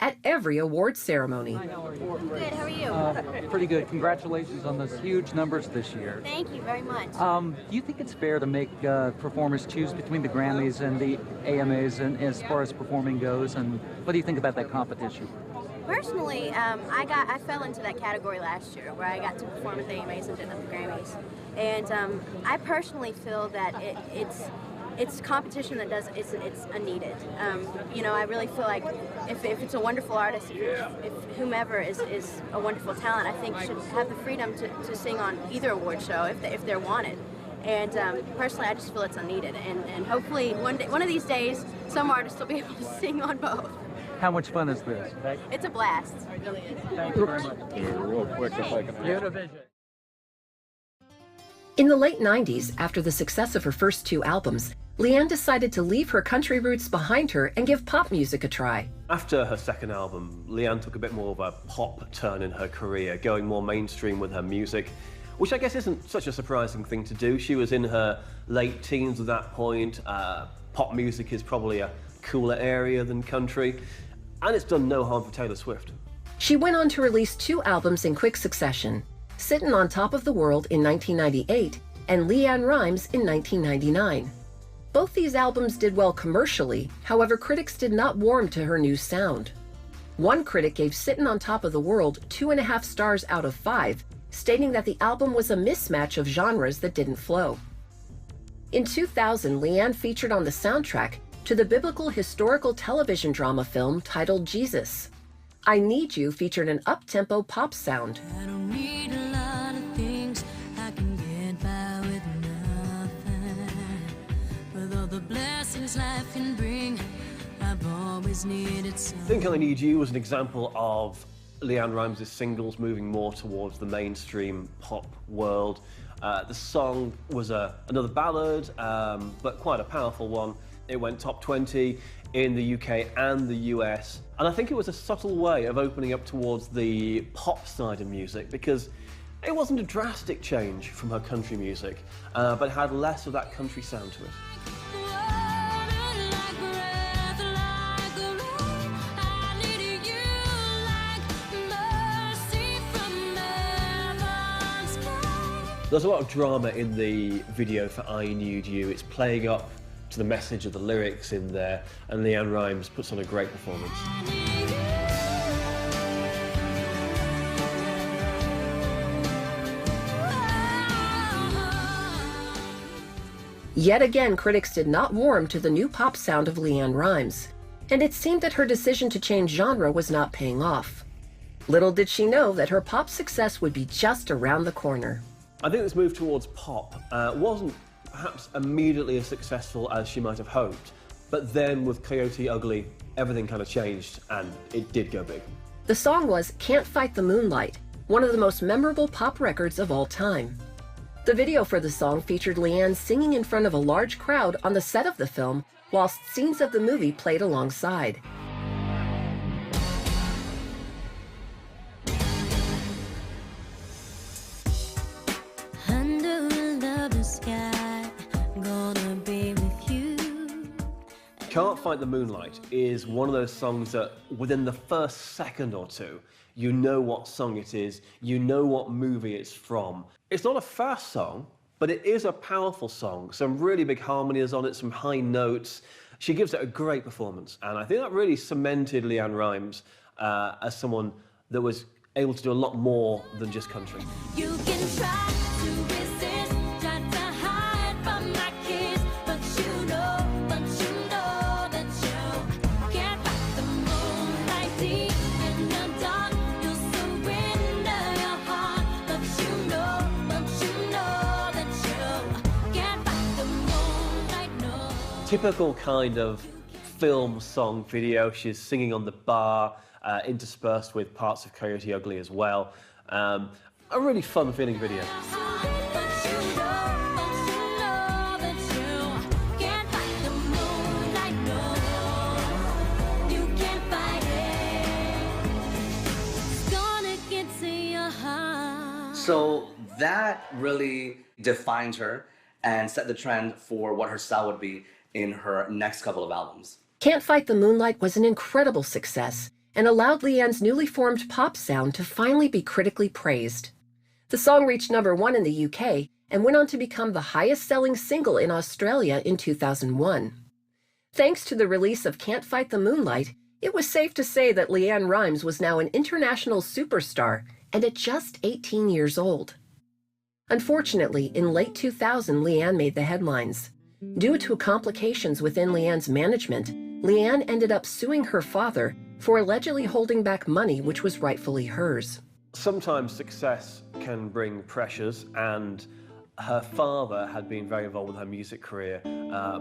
at every award ceremony. Good, how are you? Pretty good. Congratulations on those huge numbers this year. Thank you very much. Do you think it's fair to make performers choose between the Grammys and the AMAs and as far as performing goes? And what do you think about that competition? Personally, I fell into that category last year where I got to perform at the AMAs and didn't at the Grammys. And I personally feel that it's competition that it's unneeded. You know, I really feel like if it's a wonderful artist, if whomever is a wonderful talent, I think should have the freedom to sing on either award show if they're wanted. And personally, I just feel it's unneeded. And hopefully one of these days, some artists will be able to sing on both. How much fun is this? It's a blast. It really is. Thank you very much. Real quick, if I can. Univision. In the late 90s, after the success of her first two albums, LeAnn decided to leave her country roots behind her and give pop music a try. After her second album, LeAnn took a bit more of a pop turn in her career, going more mainstream with her music, which I guess isn't such a surprising thing to do. She was in her late teens at that point. Pop music is probably a cooler area than country, and it's done no harm for Taylor Swift. She went on to release two albums in quick succession, Sittin' on Top of the World in 1998 and LeAnn Rhymes in 1999. Both these albums did well commercially, however critics did not warm to her new sound. One critic gave Sittin' on Top of the World 2.5 stars out of 5, stating that the album was a mismatch of genres that didn't flow. In 2000, LeAnn featured on the soundtrack to the biblical historical television drama film titled Jesus. I Need You featured an up-tempo pop sound. I don't need a lot of things, I can get by with nothing. With all the blessings life can bring, I've always needed some. I Think I Need You was an example of LeAnn Rimes' singles moving more towards the mainstream pop world. The song was another ballad, but quite a powerful one. It went top 20 in the UK and the US. And I think it was a subtle way of opening up towards the pop side of music, because it wasn't a drastic change from her country music, but had less of that country sound to it. There's a lot of drama in the video for I Need You. It's playing up to the message of the lyrics in there, and LeAnn Rimes puts on a great performance. Yet again, critics did not warm to the new pop sound of LeAnn Rimes, and it seemed that her decision to change genre was not paying off. Little did she know that her pop success would be just around the corner. I think this move towards pop wasn't perhaps immediately as successful as she might have hoped, but then with Coyote Ugly, everything kind of changed and it did go big. The song was Can't Fight the Moonlight, one of the most memorable pop records of all time. The video for the song featured LeAnn singing in front of a large crowd on the set of the film, whilst scenes of the movie played alongside. Can't Fight the Moonlight is one of those songs that within the first second or two, you know what song it is, you know what movie it's from. It's not a fast song, but it is a powerful song. Some really big harmonies on it, some high notes. She gives it a great performance, and I think that really cemented LeAnn Rimes as someone that was able to do a lot more than just country. You can try to resist, try to hide from my kiss, but you know that you can't fight the moonlight deep in the dark. You'll surrender your heart, but you know that you can't fight the moonlight, no. Typical kind of film song video. She's singing on the bar, interspersed with parts of Coyote Ugly as well. A really fun feeling video. So that really defined her and set the trend for what her style would be in her next couple of albums. Can't Fight the Moonlight was an incredible success, and allowed LeAnn's newly formed pop sound to finally be critically praised. The song reached #1 in the UK and went on to become the highest-selling single in Australia in 2001. Thanks to the release of Can't Fight the Moonlight, it was safe to say that LeAnn Rimes was now an international superstar, and at just 18 years old. Unfortunately, in late 2000, LeAnn made the headlines. Due to complications within LeAnn's management, LeAnn ended up suing her father for allegedly holding back money which was rightfully hers. Sometimes success can bring pressures, and her father had been very involved with her music career,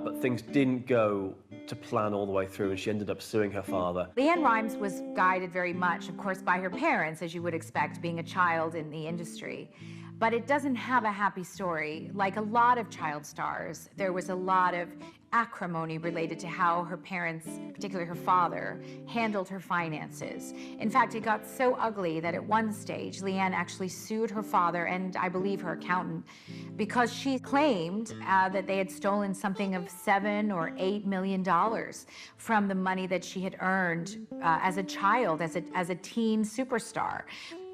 but things didn't go to plan all the way through, and she ended up suing her father. LeAnn Rimes was guided very much, of course, by her parents, as you would expect, being a child in the industry. But it doesn't have a happy story. Like a lot of child stars, there was a lot of acrimony related to how her parents, particularly her father, handled her finances. In fact, it got so ugly that at one stage, LeAnn actually sued her father and I believe her accountant because she claimed that they had stolen something of $7 or $8 million from the money that she had earned as a child, as a teen superstar.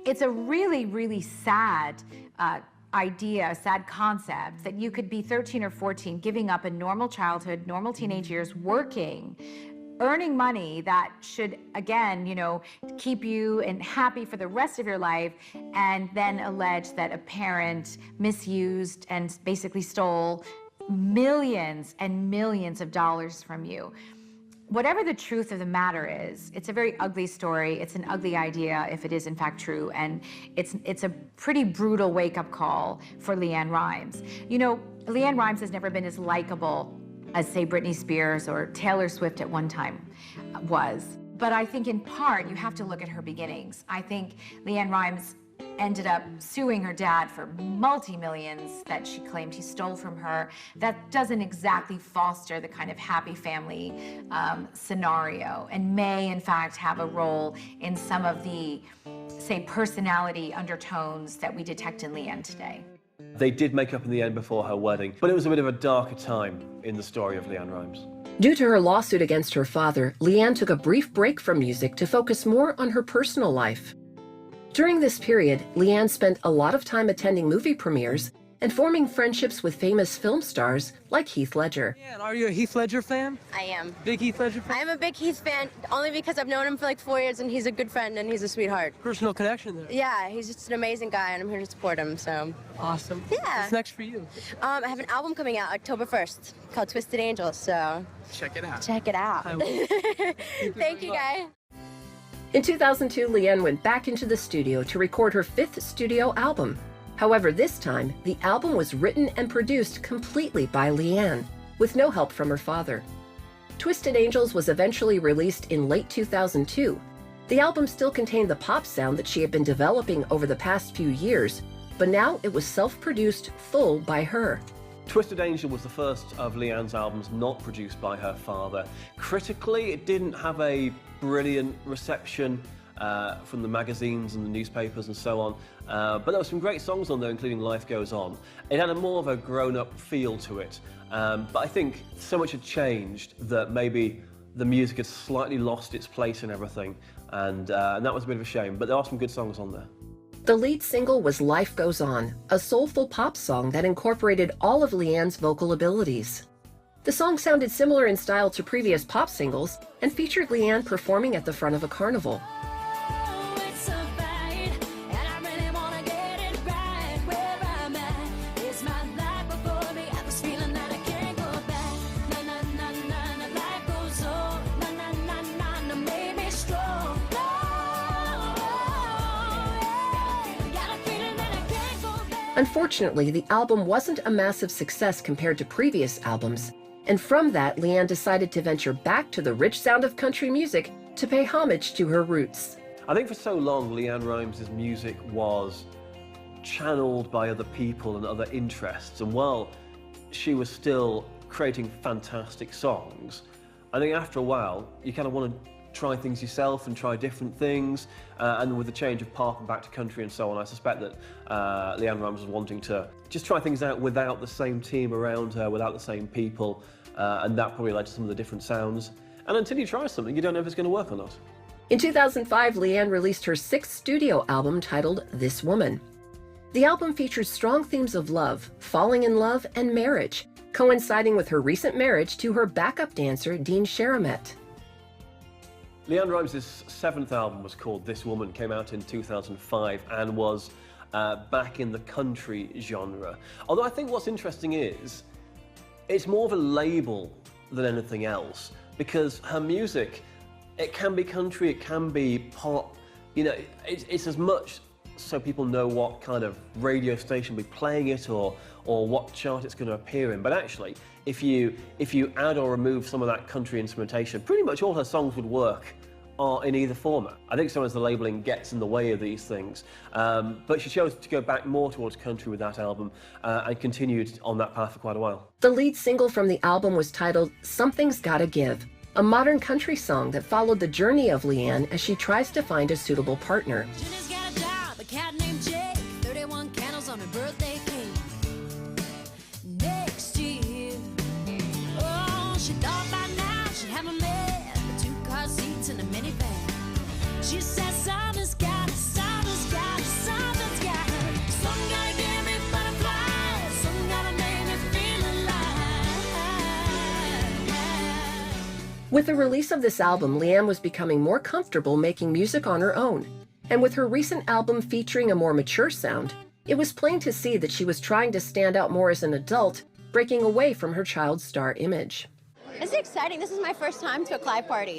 It's a really, really sad idea, a sad concept that you could be 13 or 14, giving up a normal childhood, normal teenage years, working, earning money that should, again, keep you and happy for the rest of your life, and then allege that a parent misused and basically stole millions and millions of dollars from you. Whatever the truth of the matter is, it's a very ugly story. It's an ugly idea if it is in fact true, and it's a pretty brutal wake-up call for LeAnn Rimes. LeAnn Rimes has never been as likable as, say, Britney Spears or Taylor Swift at one time was. But I think in part, you have to look at her beginnings. I think LeAnn Rimes ended up suing her dad for multi-millions that she claimed he stole from her. That doesn't exactly foster the kind of happy family scenario, and may in fact have a role in some of the, say, personality undertones that we detect in LeAnn today. They did make up in the end before her wedding, but it was a bit of a darker time in the story of LeAnn Rimes. Due to her lawsuit against her father, LeAnn took a brief break from music to focus more on her personal life. During this period, LeAnn spent a lot of time attending movie premieres and forming friendships with famous film stars like Heath Ledger. Yeah, are you a Heath Ledger fan? I am. Big Heath Ledger fan? I am a big Heath fan, only because I've known him for like 4 years, and he's a good friend and he's a sweetheart. Personal connection there. Yeah, he's just an amazing guy, and I'm here to support him, so. Awesome. Yeah. What's next for you? I have an album coming out October 1st called Twisted Angels, so. Check it out. Check it out. I will. Thank you, guys. In 2002, LeAnn went back into the studio to record her 5th studio album. However, this time, the album was written and produced completely by LeAnn, with no help from her father. Twisted Angels was eventually released in late 2002. The album still contained the pop sound that she had been developing over the past few years, but now it was self-produced full by her. Twisted Angel was the first of LeAnn's albums not produced by her father. Critically, it didn't have a brilliant reception from the magazines and the newspapers and so on, but there were some great songs on there, including Life Goes On. It had a more of a grown-up feel to it, but I think so much had changed that maybe the music had slightly lost its place and everything, and that was a bit of a shame, but there are some good songs on there. The lead single was Life Goes On, a soulful pop song that incorporated all of LeAnn's vocal abilities. The song sounded similar in style to previous pop singles and featured LeAnn performing at the front of a carnival. Unfortunately, the album wasn't a massive success compared to previous albums, and from that, LeAnn decided to venture back to the rich sound of country music to pay homage to her roots. I think for so long, LeAnn Rimes' music was channeled by other people and other interests, and while she was still creating fantastic songs, I think after a while, you kind of want to try things yourself and try different things, and with the change of pop and back to country and so on, I suspect that LeAnn Rimes was wanting to just try things out without the same team around her, without the same people, and that probably led to some of the different sounds. And until you try something, you don't know if it's going to work or not. In 2005, LeAnn released her sixth studio album titled This Woman. The album features strong themes of love, falling in love, and marriage, coinciding with her recent marriage to her backup dancer, Dean Sharamet. LeAnn Rimes' seventh album was called This Woman, came out in 2005 and was back in the country genre. Although I think what's interesting is, it's more of a label than anything else, because her music, it can be country, it can be pop, you know, it's as much so people know what kind of radio station will be playing it or what chart it's going to appear in. But actually, if you add or remove some of that country instrumentation, pretty much all her songs would work in either format. I think sometimes the labeling gets in the way of these things, but she chose to go back more towards country with that album and continued on that path for quite a while. The lead single from the album was titled Something's Gotta Give, a modern country song that followed the journey of LeAnn as she tries to find a suitable partner. Jenny's got a job, a cat named Jake, 31 candles on her birthday cake. Next year, oh, she thought by now she'd have a man, the 2 car seats and a minivan. She says something's got, something's got, something's got. Something gotta give me butterflies, something gotta make me feel alive. With the release of this album, LeAnn was becoming more comfortable making music on her own. And with her recent album featuring a more mature sound, it was plain to see that she was trying to stand out more as an adult, breaking away from her child star image. This is exciting. This is my first time to a Clive party.